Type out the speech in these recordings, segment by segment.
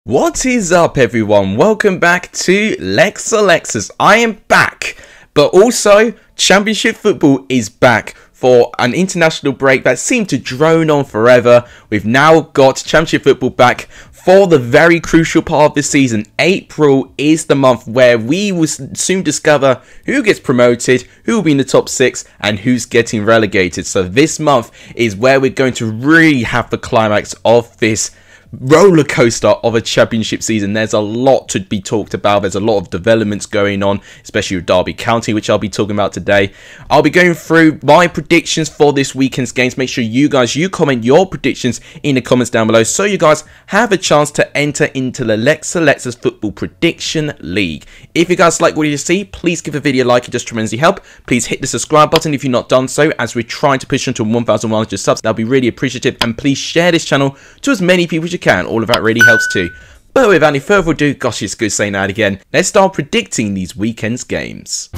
What is up, everyone? Welcome back to Lex Alexis. I am back, but also Championship football is back for an international break that seemed to drone on forever. We've now got Championship football back for the very crucial part of the season. April is the month where we will soon discover who gets promoted, who will be in the top 6, and who's getting relegated. So this month is where we're going to really have the climax of this roller coaster of a championship season. There's a lot to be talked about. There's a lot of developments going on, especially with Derby County, which I'll be talking about today. I'll be going through my predictions for this weekend's games. Make sure you comment your predictions in the comments down below, so you guys have a chance to enter into the Lex Alexis Football Prediction League. If you guys like what you see, please give the video a like. It does tremendously help. Please hit the subscribe button if you've not done so, as we're trying to push into 1,100 subs. That'll be really appreciative, and please share this channel to as many people as you can. All of that really helps too. But without any further ado, gosh, it's good saying that again. Let's start predicting these weekend's games.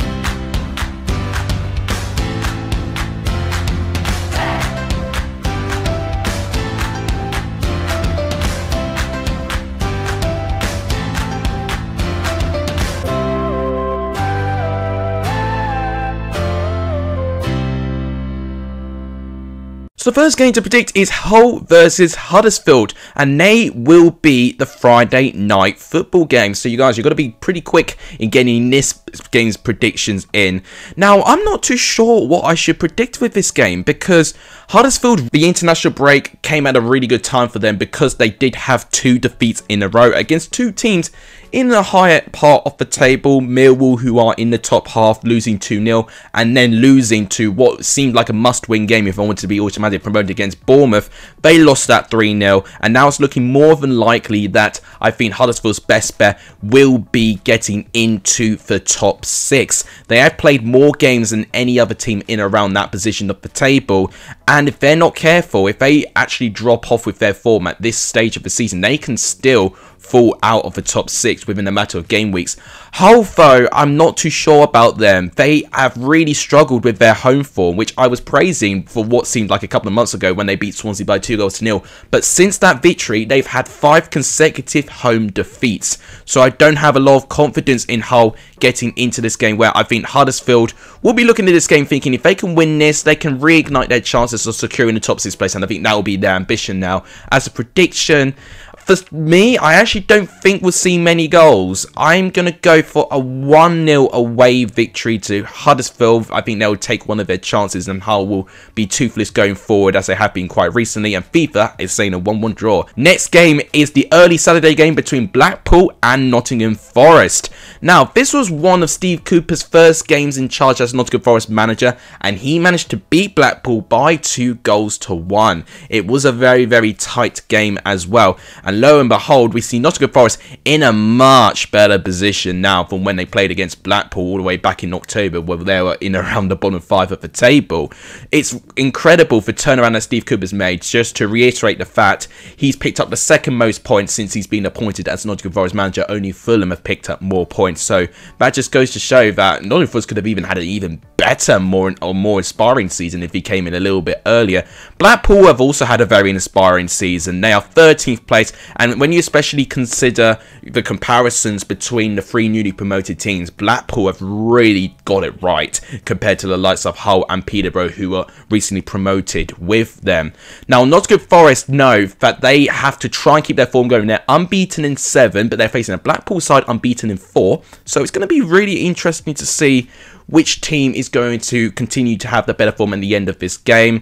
So the first game to predict is Hull versus Huddersfield, and they will be the Friday night football game. So you guys, you've got to be pretty quick in getting this game's predictions in. Now, I'm not too sure what I should predict with this game, because Huddersfield, the international break came at a really good time for them, because they did have 2 defeats in a row against 2 teams in the higher part of the table. Millwall, who are in the top half, losing 2-0, and then losing to what seemed like a must-win game if I wanted to be automatically promoted against Bournemouth. They lost that 3-0, and now it's looking more than likely that I think Huddersfield's best bet will be getting into the top 6. They have played more games than any other team in around that position of the table, and if they're not careful, if they actually drop off with their form at this stage of the season, they can still fall out of the top 6 within a matter of game weeks. Hull, though, I'm not too sure about them. They have really struggled with their home form, which I was praising for what seemed like a couple of months ago when they beat Swansea by 2-0. But since that victory, they've had 5 consecutive home defeats. So I don't have a lot of confidence in Hull getting into this game, where I think Huddersfield will be looking at this game thinking if they can win this, they can reignite their chances of securing the top 6 place, and I think that will be their ambition now. As a prediction, for me, I actually don't think we'll see many goals. I'm going to go for a 1-0 away victory to Huddersfield. I think they'll take one of their chances, and Hull will be toothless going forward, as they have been quite recently, and FIFA is saying a 1-1 draw. Next game is the early Saturday game between Blackpool and Nottingham Forest. Now, this was one of Steve Cooper's first games in charge as Nottingham Forest manager, and he managed to beat Blackpool by 2-1. It was a very, very tight game as well, and lo and behold, we see Nottingham Forest in a much better position now from when they played against Blackpool all the way back in October, where they were in around the bottom 5 of the table. It's incredible for turnaround that Steve Cooper's made. Just to reiterate the fact, he's picked up the 2nd most points since he's been appointed as Nottingham Forest manager. Only Fulham have picked up more points. So that just goes to show that Nottingham Forest could have even had an even better, more inspiring season if he came in a little bit earlier. Blackpool have also had a very inspiring season. They are 13th place, and when you especially consider the comparisons between the 3 newly promoted teams, Blackpool have really got it right compared to the likes of Hull and Peterborough, who were recently promoted with them. Now, Nottingham Forest know that they have to try and keep their form going. They're unbeaten in 7, but they're facing a Blackpool side unbeaten in 4. So it's going to be really interesting to see which team is going to continue to have the better form at the end of this game.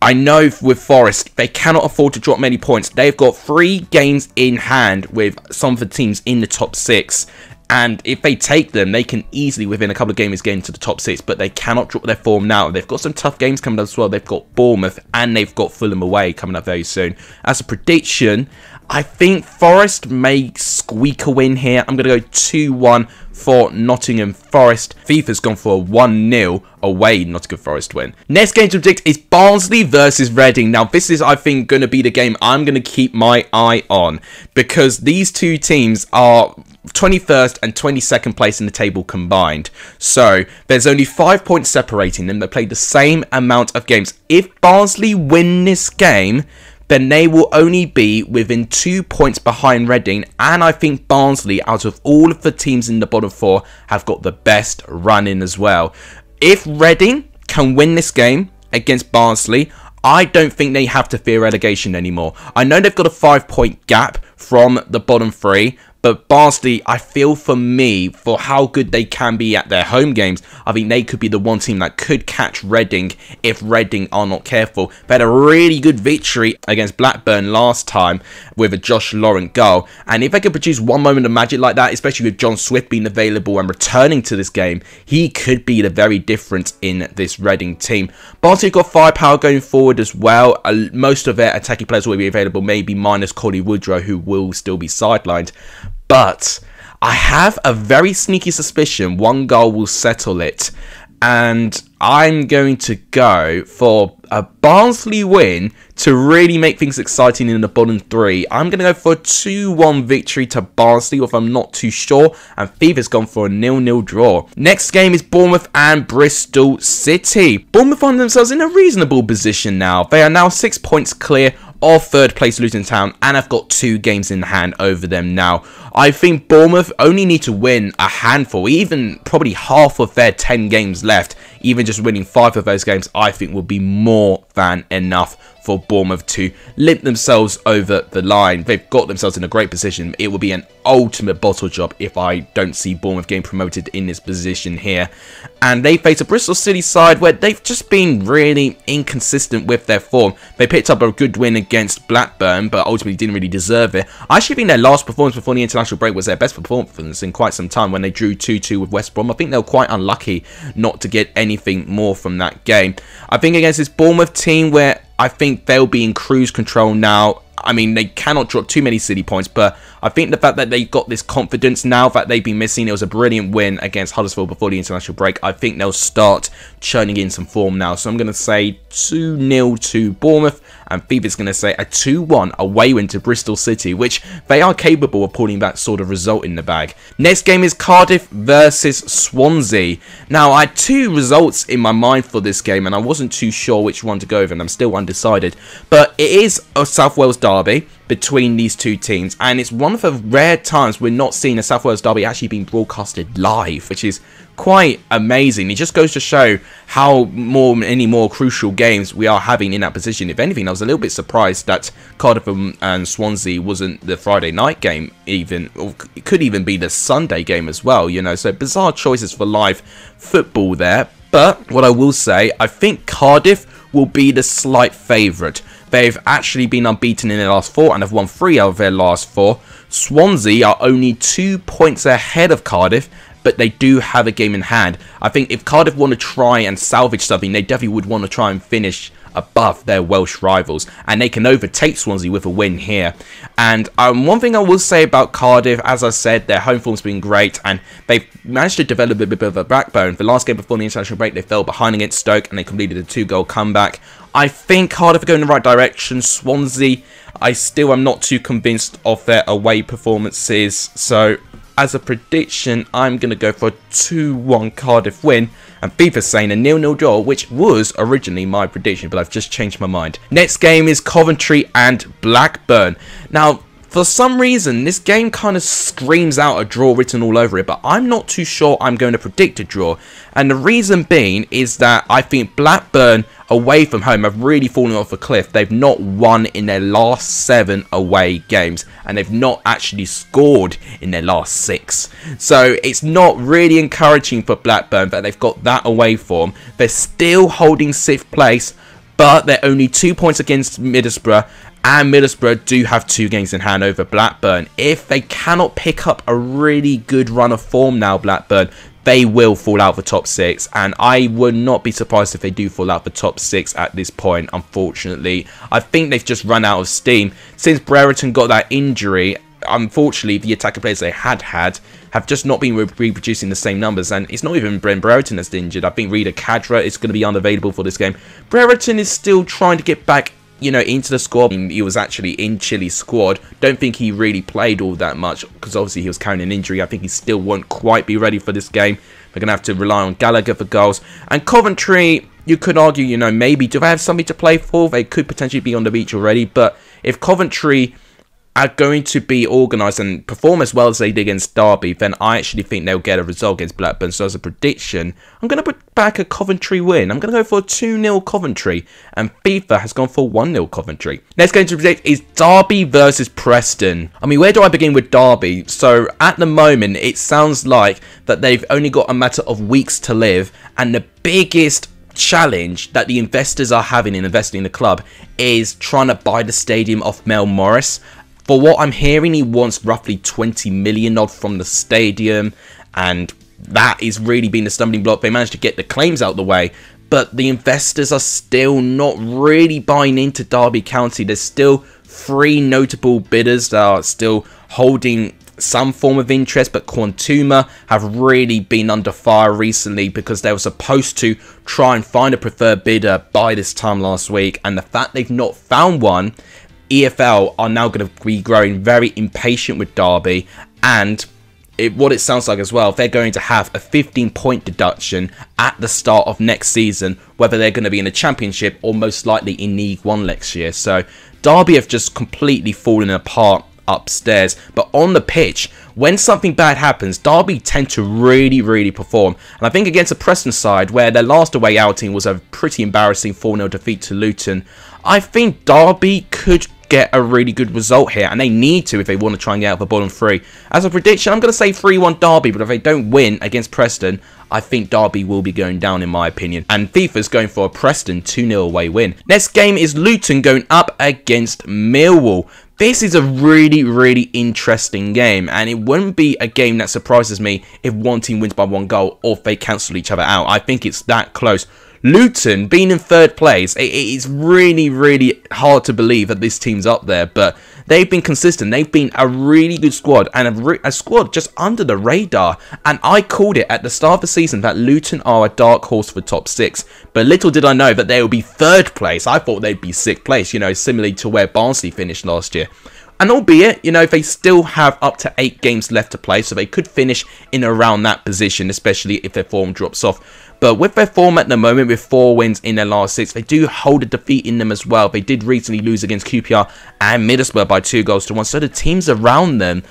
I know with Forest, they cannot afford to drop many points. They've got 3 games in hand with some of the teams in the top 6. And if they take them, they can easily, within a couple of games, get into the top 6. But they cannot drop their form now. They've got some tough games coming up as well. They've got Bournemouth and they've got Fulham away coming up very soon. As a prediction, I think Forest may squeak a win here. I'm going to go 2-1 for Nottingham Forest. FIFA's gone for a 1-0 away Nottingham Forest win. Next game to predict is Barnsley versus Reading. Now, this is, I think, going to be the game I'm going to keep my eye on, because these 2 teams are 21st and 22nd place in the table combined. So there's only 5 points separating them. They played the same amount of games. If Barnsley win this game, then they will only be within 2 points behind Reading, and I think Barnsley, out of all of the teams in the bottom 4, have got the best run in as well. If Reading can win this game against Barnsley, I don't think they have to fear relegation anymore. I know they've got a 5-point gap from the bottom 3, but Barnsley, I feel for me, for how good they can be at their home games, I think they could be the one team that could catch Reading if Reading are not careful. They had a really good victory against Blackburn last time with a Josh Laurent goal. And if they could produce one moment of magic like that, especially with John Swift being available and returning to this game, he could be the very difference in this Reading team. Barnsley got firepower going forward as well. Most of their attacking players will be available, maybe minus Coley Woodrow, who will still be sidelined. But I have a very sneaky suspicion one goal will settle it. And I'm going to go for a Barnsley win to really make things exciting in the bottom 3. I'm going to go for a 2-1 victory to Barnsley, if I'm not too sure. And Fifa's gone for a 0-0 draw. Next game is Bournemouth and Bristol City. Bournemouth find themselves in a reasonable position now. They are now 6 points clear of third place Luton Town, and I've got 2 games in hand over them now. I think Bournemouth only need to win a handful, even probably half of their 10 games left. Even just winning 5 of those games, I think will be more than enough for Bournemouth to limp themselves over the line. They've got themselves in a great position. It will be an ultimate bottle job if I don't see Bournemouth getting promoted in this position here. And they face a Bristol City side where they've just been really inconsistent with their form. They picked up a good win against Blackburn, but ultimately didn't really deserve it. I actually think their last performance before the international break was their best performance in quite some time when they drew 2-2 with West Brom. I think they were quite unlucky not to get anything more from that game. I think against this Bournemouth team where I think they'll be in cruise control now. I mean, they cannot drop too many City points, but I think the fact that they've got this confidence now that they've been missing, it was a brilliant win against Huddersfield before the international break. I think they'll start churning in some form now. So I'm going to say 2-0 to Bournemouth, and Fifa's going to say a 2-1 away win to Bristol City, which they are capable of pulling that sort of result in the bag. Next game is Cardiff versus Swansea. Now, I had 2 results in my mind for this game, and I wasn't too sure which one to go with, and I'm still undecided. But it is a South Wales derby between these 2 teams, and it's one of the rare times we're not seeing a South Wales derby actually being broadcasted live, which is quite amazing. It just goes to show how many more crucial games we are having in that position. If anything, I was a little bit surprised that Cardiff and Swansea wasn't the Friday night game even, or it could even be the Sunday game as well, you know, so bizarre choices for live football there. But what I will say, I think Cardiff will be the slight favourite. They've actually been unbeaten in their last 4 and have won 3 out of their last 4. Swansea are only 2 points ahead of Cardiff, but they do have a game in hand. I think if Cardiff want to try and salvage something, they definitely would want to try and finish above their Welsh rivals, and they can overtake Swansea with a win here. And one thing I will say about Cardiff, as I said, their home form's been great, and they've managed to develop a bit of a backbone. The last game before the international break, they fell behind against Stoke, and they completed a 2-goal comeback. I think Cardiff are going in the right direction. Swansea, I still am not too convinced of their away performances, so as a prediction, I'm going to go for a 2-1 Cardiff win. And Fifa's saying a 0-0 draw, which was originally my prediction, but I've just changed my mind. Next game is Coventry and Blackburn. Now, for some reason, this game kind of screams out a draw written all over it, but I'm not too sure I'm going to predict a draw. And the reason being is that I think Blackburn away from home have really fallen off a cliff. They've not won in their last 7 away games, and they've not actually scored in their last 6. So it's not really encouraging for Blackburn that they've got that away form. They're still holding 6th place, but they're only 2 points against Middlesbrough, and Middlesbrough do have 2 games in hand over Blackburn. If they cannot pick up a really good run of form now, Blackburn, they will fall out the top 6, and I would not be surprised if they do fall out the top 6 at this point, unfortunately. I think they've just run out of steam. Since Brereton got that injury, unfortunately, the attacking players they had have just not been reproducing the same numbers, and it's not even Brereton that's injured. I think Rida Kadra is going to be unavailable for this game. Brereton is still trying to get back, you know, into the squad. He was actually in Chile's squad. Don't think he really played all that much because obviously he was carrying an injury. I think he still won't quite be ready for this game. They're going to have to rely on Gallagher for goals. And Coventry, you could argue, you know, maybe do they have something to play for? They could potentially be on the beach already. But if Coventry are going to be organised and perform as well as they did against Derby, then I actually think they'll get a result against Blackburn. So as a prediction, I'm going to put back a Coventry win. I'm going to go for a 2-0 Coventry, and FIFA has gone for 1-0 Coventry. Next game to predict is Derby versus Preston. I mean, where do I begin with Derby? So at the moment, it sounds like that they've only got a matter of weeks to live, and the biggest challenge that the investors are having in investing in the club is trying to buy the stadium off Mel Morris. For what I'm hearing, he wants roughly 20 million odd from the stadium, and that is really been the stumbling block. They managed to get the claims out of the way, but the investors are still not really buying into Derby County. There's still 3 notable bidders that are still holding some form of interest, but Quantuma have really been under fire recently because they were supposed to try and find a preferred bidder by this time last week, and the fact they've not found one, EFL are now going to be growing very impatient with Derby, and what it sounds like as well, they're going to have a 15-point deduction at the start of next season, whether they're going to be in the Championship or most likely in League One next year. So Derby have just completely fallen apart upstairs, but on the pitch, when something bad happens, Derby tend to really perform. And I think against a Preston side, where their last away outing was a pretty embarrassing 4-0 defeat to Luton, I think Derby could get a really good result here, and they need to if they want to try and get out of the bottom 3. As a prediction, I'm going to say 3-1 Derby, but if they don't win against Preston, I think Derby will be going down in my opinion. And FIFA's going for a Preston 2-0 away win. Next game is Luton going up against Millwall. This is a really interesting game, and it wouldn't be a game that surprises me if one team wins by 1 goal or if they cancel each other out. I think it's that close. Luton being in 3rd place, it is really hard to believe that this team's up there, but they've been consistent. They've been a really good squad, and a squad just under the radar. And I called it at the start of the season that Luton are a dark horse for top 6, but little did I know that they would be 3rd place. I thought they'd be 6th place, you know, similarly to where Barnsley finished last year. And albeit, you know, they still have up to 8 games left to play, so they could finish in around that position, especially if their form drops off. But with their form at the moment, with 4 wins in their last 6, they do hold a defeat in them as well. They did recently lose against QPR and Middlesbrough by 2-1. So the teams around them,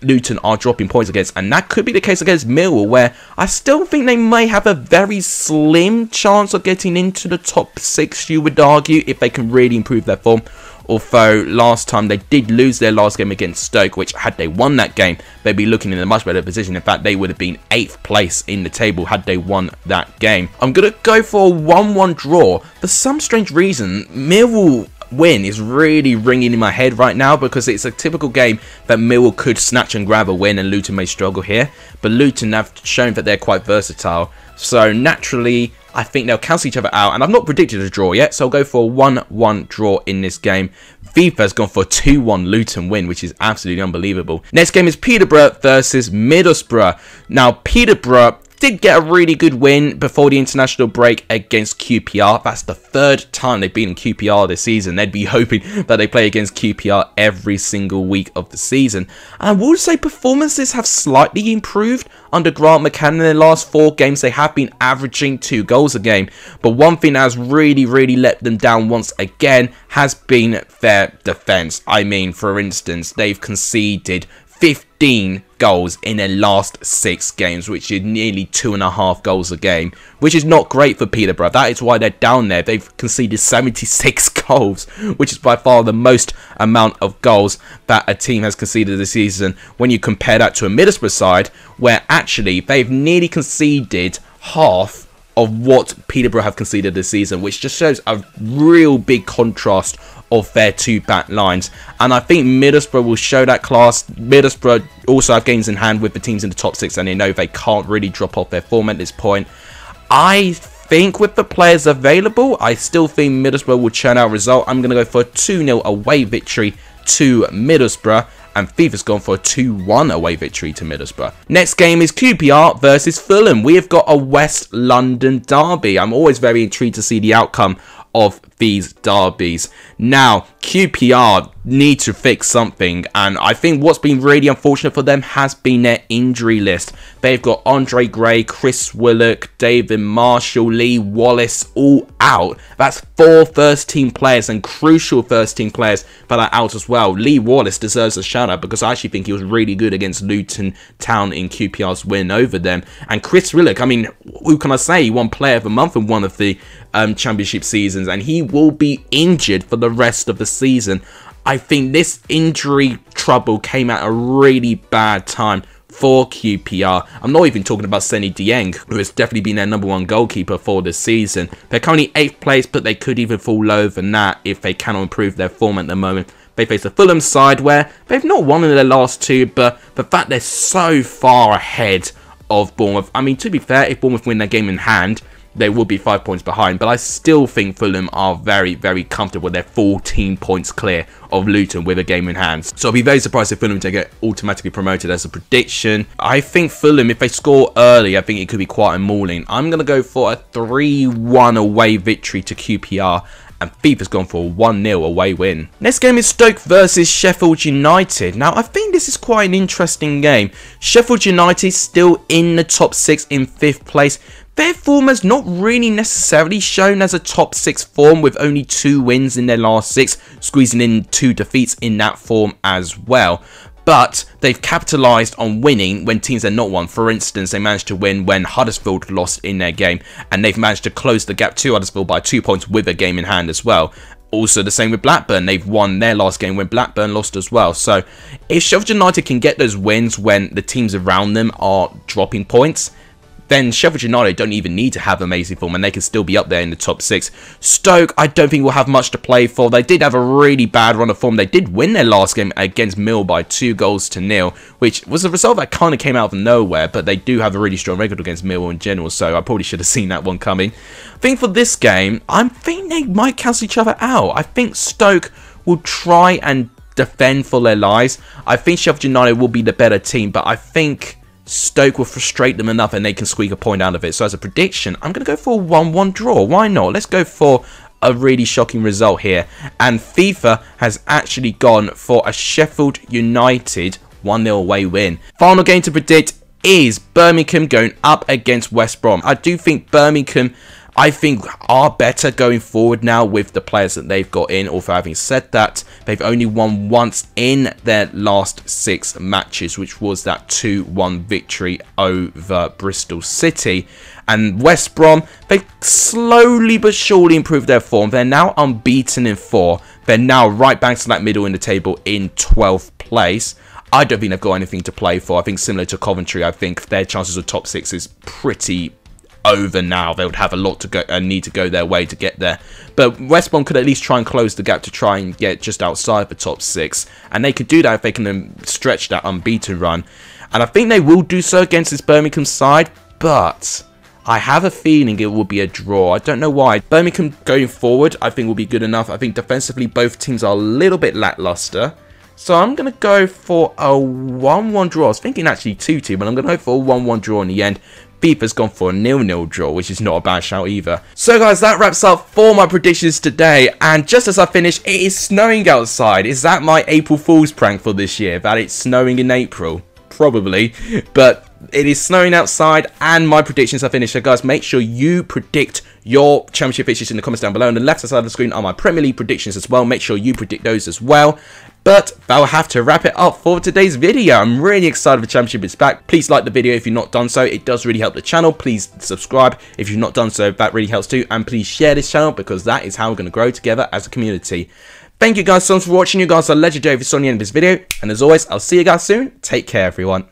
Luton, are dropping points against. And that could be the case against Millwall, where I still think they may have a very slim chance of getting into the top 6, you would argue, if they can really improve their form. Although last time they did lose their last game against Stoke, which had they won that game, they'd be looking in a much better position. In fact, they would have been 8th place in the table had they won that game. I'm going to go for a 1-1 draw. For some strange reason, Millwall win is really ringing in my head right now, because it's a typical game that Millwall could snatch and grab a win and Luton may struggle here. But Luton have shown that they're quite versatile. So naturally, I think they'll cancel each other out, and I've not predicted a draw yet, so I'll go for a 1-1 draw in this game. FIFA's gone for a 2-1 Luton win, which is absolutely unbelievable. Next game is Peterborough versus Middlesbrough. Now, Peterborough did get a really good win before the international break against QPR. That's the 3rd time they've been in QPR this season. They'd be hoping that they play against QPR every single week of the season. And I would say performances have slightly improved under Grant McCann. In their last 4 games, they have been averaging 2 goals a game. But one thing that has really let them down once again has been their defence. I mean, for instance, they've conceded 15 goals in their last 6 games, which is nearly 2.5 goals a game, which is not great for Peterborough. That is why they're down there. They've conceded 76 goals, which is by far the most amount of goals that a team has conceded this season, when you compare that to a Middlesbrough side, where actually they've nearly conceded half of what Peterborough have conceded this season, which just shows a real big contrast of their 2 back lines. And I think Middlesbrough will show that class. Middlesbrough also have games in hand with the teams in the top 6, and they know they can't really drop off their form at this point. I think with the players available, I still think Middlesbrough will churn out a result. I'm going to go for a 2-0 away victory to Middlesbrough, and FIFA's gone for a 2-1 away victory to Middlesbrough. Next game is QPR versus Fulham. We have got a West London derby. I'm always very intrigued to see the outcome of these derbies. Now, QPR need to fix something, and I think what's been really unfortunate for them has been their injury list. They've got Andre Gray, Chris Willock, David Marshall, Lee Wallace all out. That's 4 first-team players, and crucial first-team players that are out as well. Lee Wallace deserves a shout-out because I actually think he was really good against Luton Town in QPR's win over them. And Chris Willock, I mean, who can I say? He won Player of the Month in one of the championship seasons, and he will be injured for the rest of the season. I think this injury trouble came at a really bad time for QPR. I'm not even talking about Seny Dieng, who has definitely been their #1 goalkeeper for this season. They're currently 8th place, but they could even fall lower than that if they cannot improve their form at the moment. They face the Fulham side where they've not won in their last 2, but the fact they're so far ahead of Bournemouth. I mean, to be fair, if Bournemouth win their game in hand, they will be 5 points behind, but I still think Fulham are very, very comfortable. They're 14 points clear of Luton with a game in hand. So I'll be very surprised if Fulham don't get automatically promoted as a prediction. I think Fulham, if they score early, I think it could be quite a mauling. I'm going to go for a 3-1 away victory to QPR. And Fifa's gone for a 1-0 away win. Next game is Stoke versus Sheffield United. Now, I think this is quite an interesting game. Sheffield United still in the top 6 in 5th place. Their form has not really necessarily shown as a top 6 form, with only 2 wins in their last 6, squeezing in 2 defeats in that form as well. But they've capitalised on winning when teams are not won. For instance, they managed to win when Huddersfield lost in their game, and they've managed to close the gap to Huddersfield by 2 points with a game in hand as well. Also, the same with Blackburn. They've won their last game when Blackburn lost as well. So, if Sheffield United can get those wins when the teams around them are dropping points, then Sheffield United don't even need to have amazing form, and they can still be up there in the top 6. Stoke, I don't think will have much to play for. They did have a really bad run of form. They did win their last game against Millwall by 2-0, which was a result that kind of came out of nowhere, but they do have a really strong record against Millwall in general, so I probably should have seen that one coming. I think for this game, I think they might cancel each other out. I think Stoke will try and defend for their lives. I think Sheffield United will be the better team, but I think Stoke will frustrate them enough and they can squeak a point out of it. So as a prediction, I'm going to go for a 1-1 draw. Why not? Let's go for a really shocking result here. And FIFA has actually gone for a Sheffield United 1-0 away win. Final game to predict is Birmingham going up against West Brom. I do think Birmingham, are better going forward now with the players that they've got in. Although having said that, they've only won once in their last 6 matches, which was that 2-1 victory over Bristol City. And West Brom, they've slowly but surely improved their form. They're now unbeaten in 4. They're now right bang slap middle in the table in 12th place. I don't think they've got anything to play for. I think similar to Coventry, I think their chances of top 6 is pretty over now. They would have a lot to go and need to go their way to get there, but West Brom could at least try and close the gap to try and get just outside the top 6, and they could do that if they can stretch that unbeaten run, and I think they will do so against this Birmingham side, but I have a feeling it will be a draw. I don't know why. Birmingham going forward I think will be good enough. I think defensively both teams are a little bit lackluster, so I'm going to go for a 1-1 draw. I was thinking actually 2-2, but I'm going to go for a 1-1 draw in the end. FIFA's gone for a 0-0 draw, which is not a bad shout either. So guys, that wraps up for my predictions today. And just as I finish, it is snowing outside. Is that my April Fool's prank for this year, that it's snowing in April? Probably. But it is snowing outside and my predictions are finished. So guys, make sure you predict your championship fixtures in the comments down below. On the left side of the screen are my Premier League predictions as well. Make sure you predict those as well. But that'll have to wrap it up for today's video. I'm really excited the championship is back. Please like the video if you've not done so. It does really help the channel. Please subscribe if you've not done so. That really helps too. And please share this channel because that is how we're going to grow together as a community. Thank you guys so much for watching. You guys are legendary if you saw the end of this video. And as always, I'll see you guys soon. Take care, everyone.